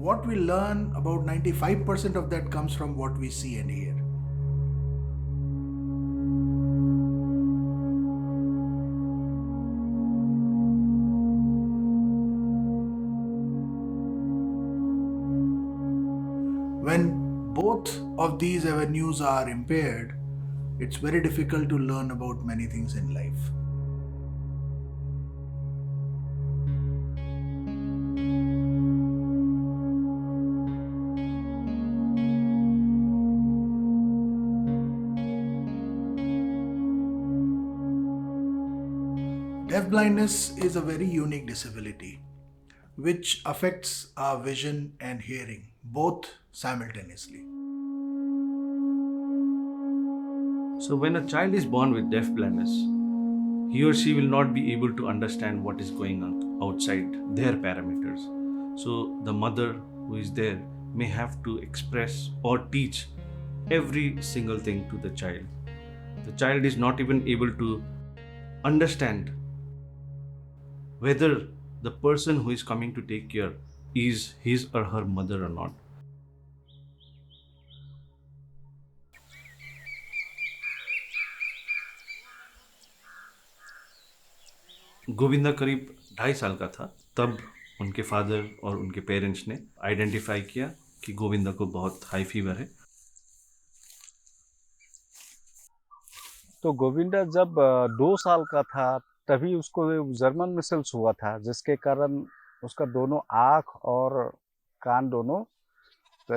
what we learn, about 95% of that comes from what we see and hear. When both of these avenues are impaired, it's very difficult to learn about many things in life. Deafblindness is a very unique disability which affects our vision and hearing both simultaneously. So, when a child is born with deaf blindness, he or she will not be able to understand what is going on outside their parameters. So, the mother who is there may have to express or teach every single thing to the child. The child is not even able to understand whether the person who is coming to take care is his or her mother or not. Govinda करीब 2.5 साल का था तब उनके father और उनके parents ने identify किया कि गोविंदा को बहुत हाई फीवर है. तो गोविंदा जब 2 साल का था तभी उसको जर्मन मिसल्स हुआ था, जिसके कारण उसका दोनों आँख और कान दोनों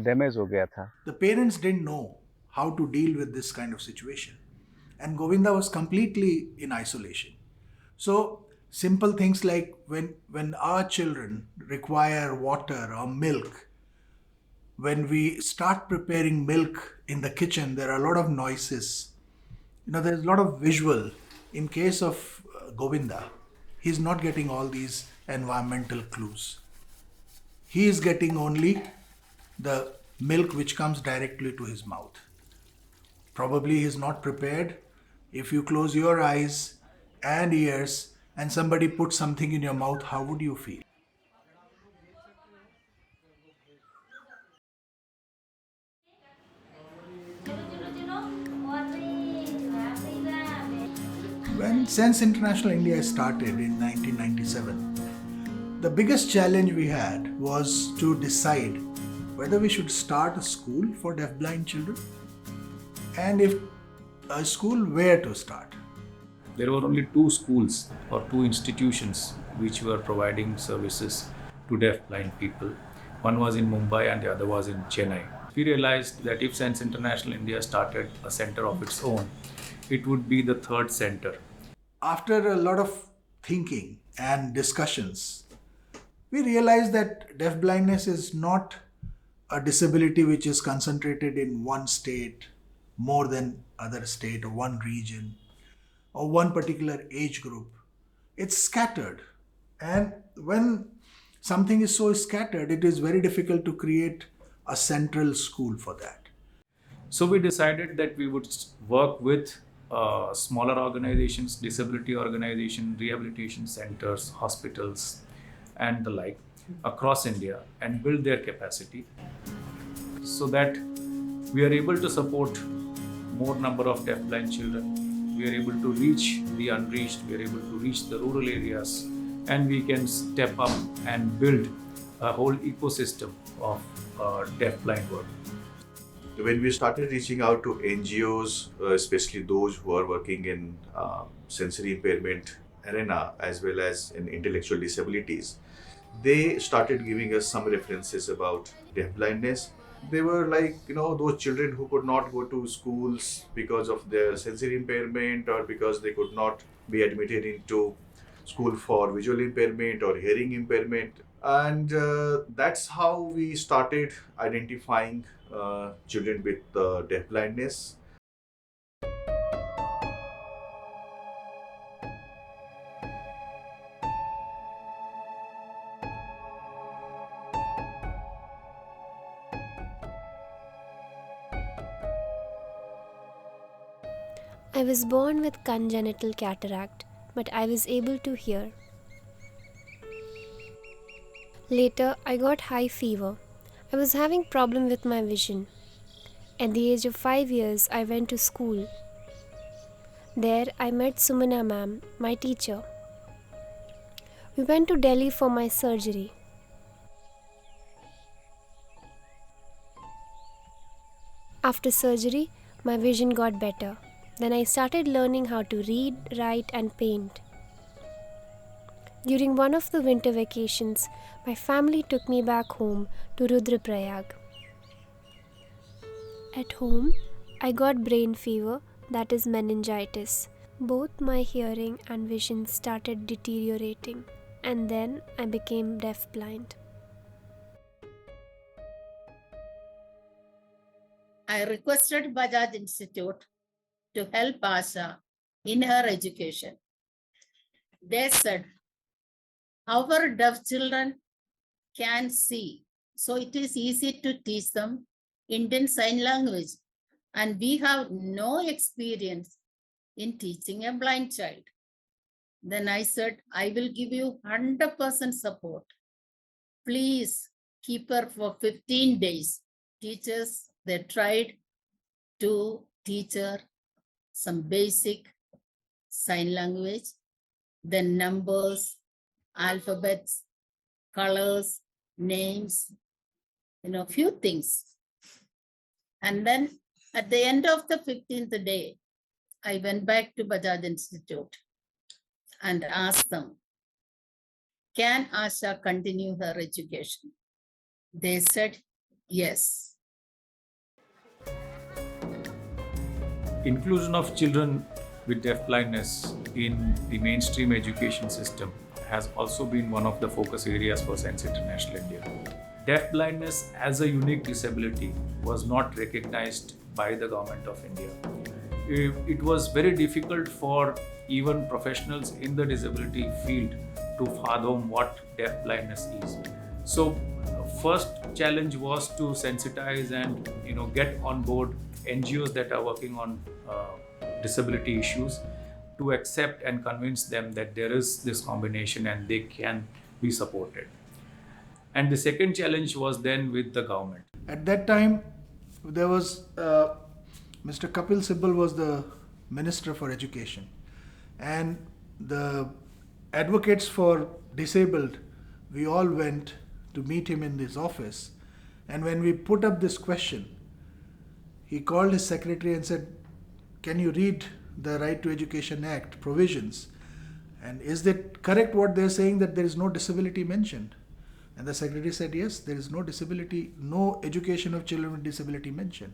डैमेज हो गया था. The parents didn't know how to deal with this kind of situation, and Govinda was completely in isolation. So simple things like when our children require water or milk, when we start preparing milk in the kitchen, there are a lot of noises. There's a lot of visual. In case of Govinda, he's not getting all these environmental clues. He is getting only the milk which comes directly to his mouth. Probably he's not prepared. If you close your eyes and ears and somebody puts something in your mouth, how would you feel? When Sense International India started in 1997, the biggest challenge we had was to decide whether we should start a school for deafblind children, and if a school, where to start. There were only 2 schools or 2 institutions which were providing services to deaf-blind people. One was in Mumbai and the other was in Chennai. We realized that if Sense International India started a center of its own, it would be the third center. After a lot of thinking and discussions, we realized that deafblindness is not a disability which is concentrated in one state more than other state or one region or one particular age group. It's scattered. And when something is so scattered, it is very difficult to create a central school for that. So we decided that we would work with smaller organizations, disability organizations, rehabilitation centers, hospitals, and the like across India and build their capacity so that we are able to support more number of deafblind children. We are able to reach the unreached, we are able to reach the rural areas, and we can step up and build a whole ecosystem of deafblind work. When we started reaching out to NGOs, especially those who are working in sensory impairment arena as well as in intellectual disabilities, they started giving us some references about deafblindness. They were like, those children who could not go to schools because of their sensory impairment or because they could not be admitted into school for visual impairment or hearing impairment. And that's how we started identifying children with deafblindness. I was born with congenital cataract, but I was able to hear. Later, I got high fever I was having problem with my vision. At the age of 5 years, I went to school. There, I met Sumana ma'am, my teacher. We went to Delhi for my surgery. After surgery, my vision got better. Then I started learning how to read, write, and paint. During one of the winter vacations, my family took me back home to Rudraprayag. At home, I got brain fever, that is meningitis. Both my hearing and vision started deteriorating, and then I became deafblind. I requested Bajaj Institute to help Asha in her education. They said, our deaf children can see, so it is easy to teach them Indian Sign Language, and we have no experience in teaching a blind child. Then I said, I will give you 100% support. Please keep her for 15 days. Teachers, they tried to teach her some basic sign language, then numbers, alphabets, colors, names, few things. And then at the end of the 15th day, I went back to Bajaj Institute and asked them, can Asha continue her education? They said, yes. Inclusion of children with deafblindness in the mainstream education system has also been one of the focus areas for Sense International India. Deafblindness as a unique disability was not recognized by the government of India. It was very difficult for even professionals in the disability field to fathom what deafblindness is. So, first challenge was to sensitize and get on board NGOs that are working on disability issues to accept and convince them that there is this combination and they can be supported. And the second challenge was then with the government. At that time, there was Mr. Kapil Sibal was the Minister for Education, and the advocates for disabled, we all went to meet him in his office. And when we put up this question, he called his secretary and said, can you read the Right to Education Act provisions? And is it correct what they're saying that there is no disability mentioned? And the secretary said, yes, there is no disability, no education of children with disability mentioned.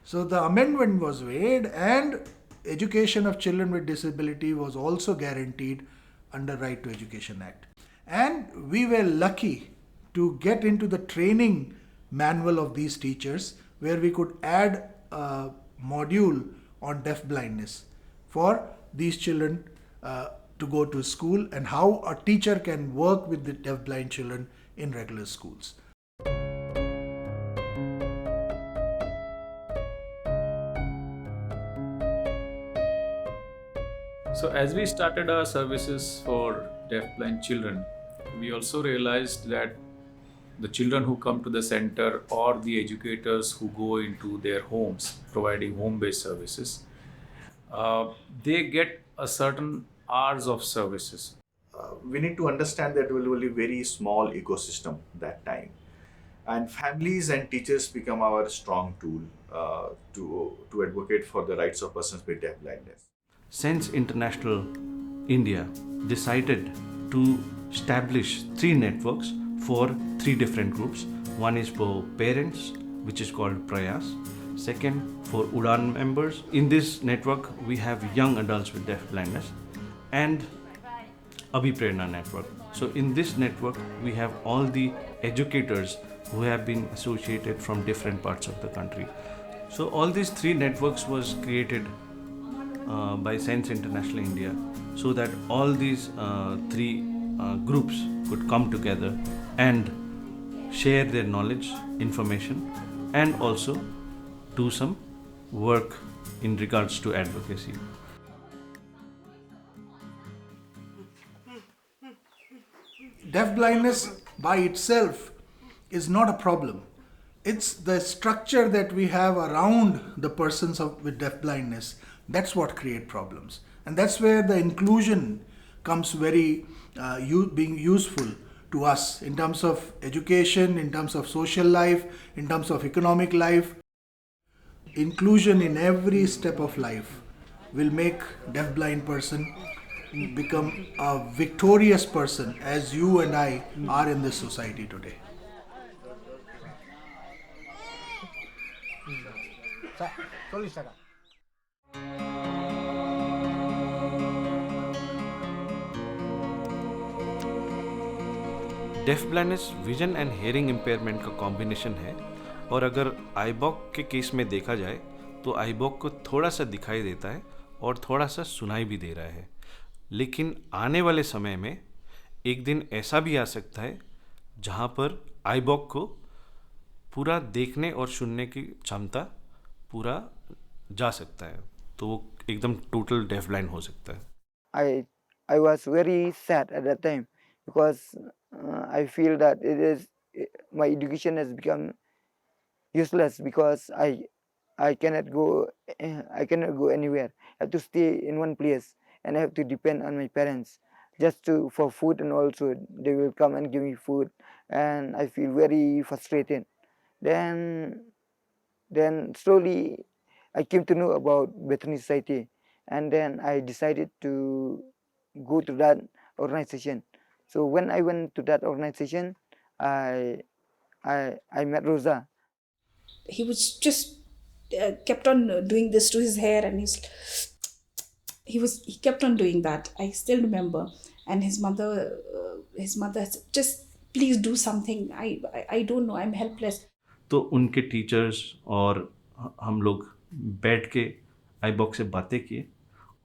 So the amendment was made and education of children with disability was also guaranteed under Right to Education Act. And we were lucky to get into the training manual of these teachers where we could add a module on deafblindness for these children to go to school and how a teacher can work with the deafblind children in regular schools. So as we started our services for deafblind children, we also realized that the children who come to the center or the educators who go into their homes providing home-based services, they get a certain hours of services. We need to understand that we will be a very small ecosystem that time, and families and teachers become our strong tool to advocate for the rights of persons with deafblindness. Sense International India decided to establish 3 networks for 3 different groups. One is for parents, which is called Prayas. Second, for Udan members. In this network, we have young adults with deafblindness and Abhiprerna network. So in this network, we have all the educators who have been associated from different parts of the country. So all these 3 networks was created by Sense International India so that all these 3 groups could come together and share their knowledge, information, and also do some work in regards to advocacy. Deafblindness by itself is not a problem. It's the structure that we have around the persons with deafblindness that's what create problems, and that's where the inclusion comes very being useful to us in terms of education, in terms of social life, in terms of economic life. Inclusion in every step of life will make deafblind person become a victorious person as you and I are in this society today. Deaf blindness vision and hearing impairment का combination है, और अगर आईबॉक के case में देखा जाए तो आईबॉक को थोड़ा सा दिखाई देता है और थोड़ा सा सुनाई भी दे रहा है। लेकिन आने वाले समय में एक दिन ऐसा भी आ सकता है जहाँ पर आईबॉक को पूरा देखने और सुनने की क्षमता पूरा जा सकता है, तो वो एकदम टोटल डेफ ब्लाइंड हो सकता है। I was very sad at that time because I feel that my education has become useless because I cannot go anywhere. I have to stay in one place and I have to depend on my parents just for food, and also they will come and give me food, and I feel very frustrated. Then slowly I came to know about Veterinary Society, and then I decided to go to that organization. So when I went to that organization, I met Rosa. He was just kept on doing this to his hair, and he kept on doing that. I still remember. And his mother said, just please do something. I don't know, I'm helpless. तो उनके teachers और हम लोग बैठ के आईबॉक से बातें किए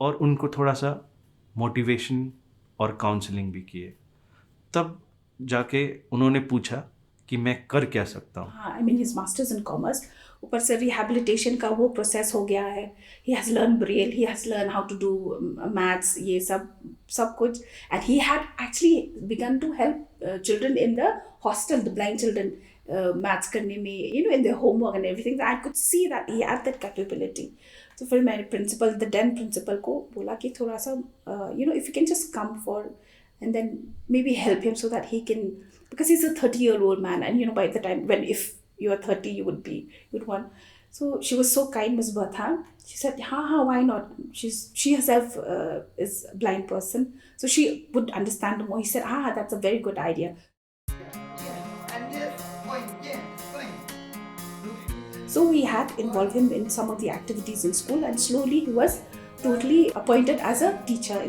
और उनको थोड़ा सा मोटिवेशन और काउंसलिंग भी किए। तब जाके उन्होंने पूछा कि मैं कर क्या सकता हूँ। हाँ, I mean his masters in commerce, ऊपर से रिहैबिलिटेशन का वो प्रोसेस हो गया है। He has learned braille, he has learned how to do maths, ये सब कुछ, and he had actually begun to help children in the hostel, the blind children, maths करने में, in their homework and everything. I could see that he had that capability. तो फिर मैंने principal, the Dane principal को बोला कि थोड़ा सा if you can just come for and then maybe help him so that he can, because he's a 30-year-old man, and by the time if you are 30 you'd want. So she was so kind, Ms. Bertha. She said, why not? She herself is a blind person, so she would understand more. He said, that's a very good idea. So we had involved him in some of the activities in school, and slowly he was totally appointed as a teacher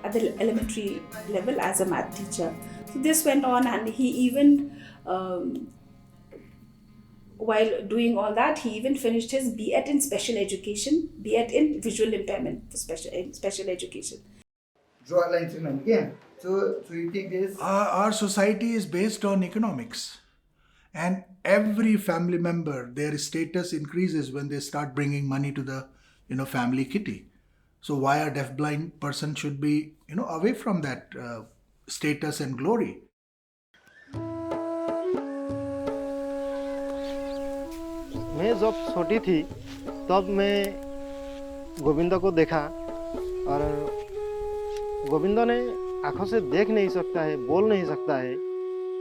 at the elementary level as a math teacher. So this went on, and he even, while doing all that, he even finished his B.Ed in special education, B.Ed in visual impairment for special education. Draw lines in again. So you take this. Our society is based on economics. And every family member, their status increases when they start bringing money to the, family kitty. So why a deafblind person should be, away from that status and glory? मैं जब छोटी थी तब मैं गोविंदा को देखा, और गोविंदा ने आंखों से देख नहीं सकता है, बोल नहीं सकता है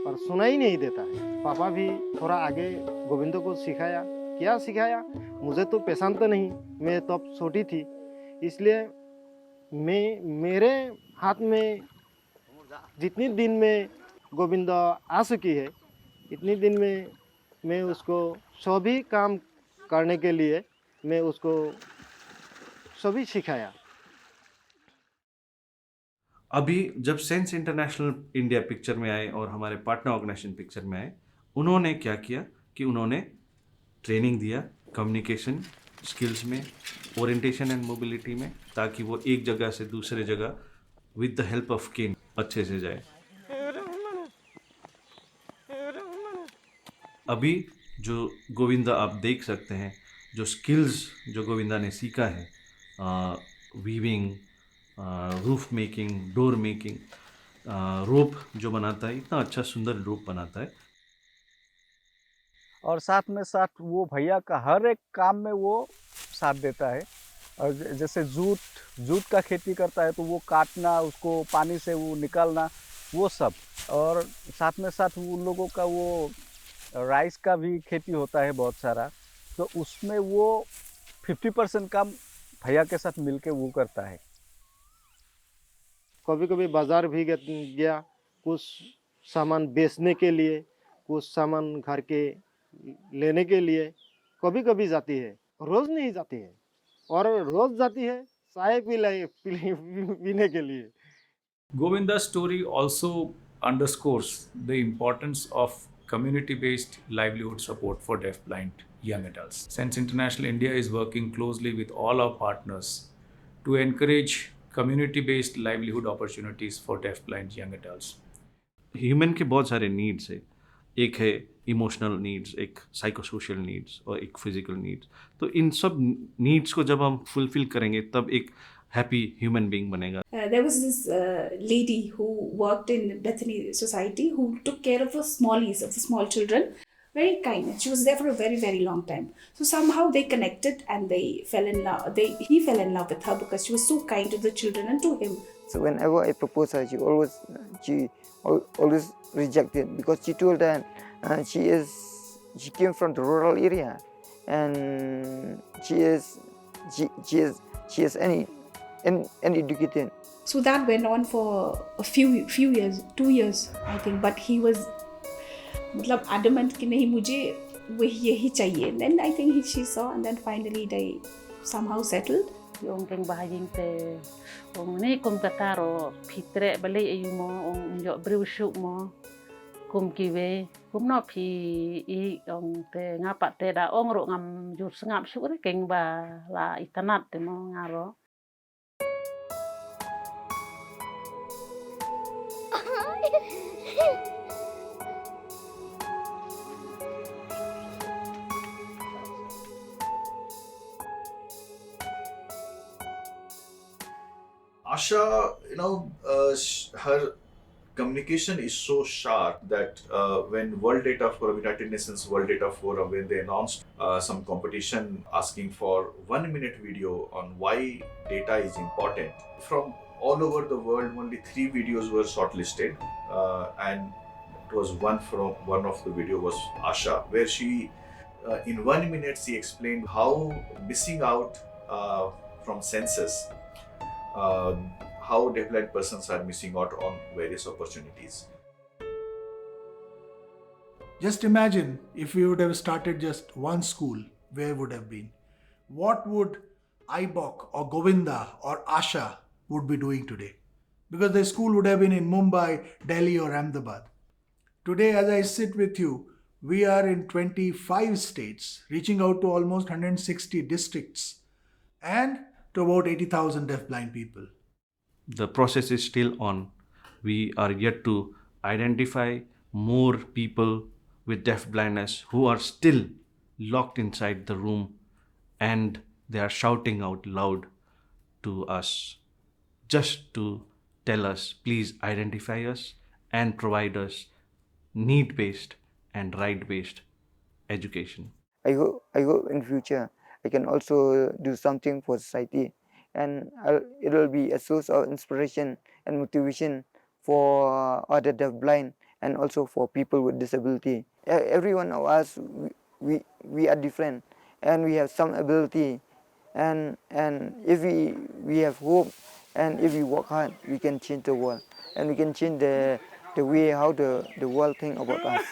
और सुनाई नहीं देता है। पापा भी थोड़ा आगे गोविंदा को सिखाया। क्या सिखाया? मुझे तो पहचानता नहीं, मैं तब छोटी थी, इसलिए मेरे हाथ में जितनी दिन में गोविंदा आ चुकी है, इतनी दिन में मैं उसको सभी काम करने के लिए मैं उसको सभी सिखाया। अभी जब सेंस इंटरनेशनल इंडिया पिक्चर में आए और हमारे पार्टनर ऑर्गेनाइजेशन पिक्चर में आए, उन्होंने क्या किया कि उन्होंने ट्रेनिंग दिया कम्युनिकेशन स्किल्स में, ओरिएंटेशन एंड मोबिलिटी में, ताकि वो एक जगह से दूसरे जगह विद द हेल्प ऑफ केन अच्छे से जाए। अभी जो गोविंदा आप देख सकते हैं, जो स्किल्स जो गोविंदा ने सीखा है, weaving, roof making, door making, rope जो बनाता है, इतना अच्छा सुंदर रोप बनाता है। और साथ में साथ वो भैया का हर एक काम में वो साथ देता है। और जैसे जूट का खेती करता है तो वो काटना, उसको पानी से वो निकालना, वो सब। और साथ में साथ उन लोगों का वो राइस का भी खेती होता है बहुत सारा, तो उसमें वो 50% काम भैया के साथ मिलके वो करता है। कभी कभी बाजार भी गया, कुछ सामान बेचने के लिए, कुछ सामान घर के लेने के लिए कभी कभी जाती है, रोज नहीं जाती है। और रोज जाती है चाय पीने के लिए। Govinda's story also underscores the importance of community based livelihood support for deafblind young adults. Sense International India is working closely with all our partners to encourage community based livelihood opportunities for deafblind young adults. Human के बहुत सारे needs है। एक है emotional needs, एक psycho social needs और एक physical needs. तो इन सब नीड्स को जब हम फुलफिल करेंगे तब एक हैप्पी ह्यूमन बीइंग बनेगा। There was this lady who worked in Bethany Society who took care of the smallies, of the small children. Very kind. She was there for a very, very long time. So somehow they connected and they fell in love. He fell in love with her because she was so kind to the children and to him. So whenever I proposed her, she always rejected, because she told that she came from the rural area, and she is uneducated. So that went on for a few years, 2 years I think. But he was मतलब adamant कि नहीं, मुझे वही यही चाहिए. Then I think she saw, and then finally they somehow settled. Yung keng bahaying te ong ni kum tataro pitre bali ayu mo ong yo briusuk mo kum kiwe kum no pi I ong te ngapa te da ong ro ngam jur sengap syuk keng ba la itanat te mo ngaro. Asha, her communication is so sharp that when World Data Forum, United Nations World Data Forum, when they announced some competition asking for 1 minute video on why data is important, from all over the world, only 3 videos were shortlisted, and it was one of the video was Asha, where she in 1 minute she explained how missing out from census, how deafblind persons are missing out on various opportunities. Just imagine if we would have started just one school, where would have been? What would Ibok or Govinda or Asha would be doing today? Because the school would have been in Mumbai, Delhi or Ahmedabad. Today, as I sit with you, we are in 25 states, reaching out to almost 160 districts and to about 80,000 deafblind people. The process is still on. We are yet to identify more people with deaf blindness who are still locked inside the room and they are shouting out loud to us just to tell us, please identify us and provide us need-based and right-based education. I hope in future I can also do something for society, and it will be a source of inspiration and motivation for other deafblind and also for people with disability. Every one of us, we are different and we have some ability, and if we have hope and if we work hard, we can change the world, and we can change the way how the world think about us.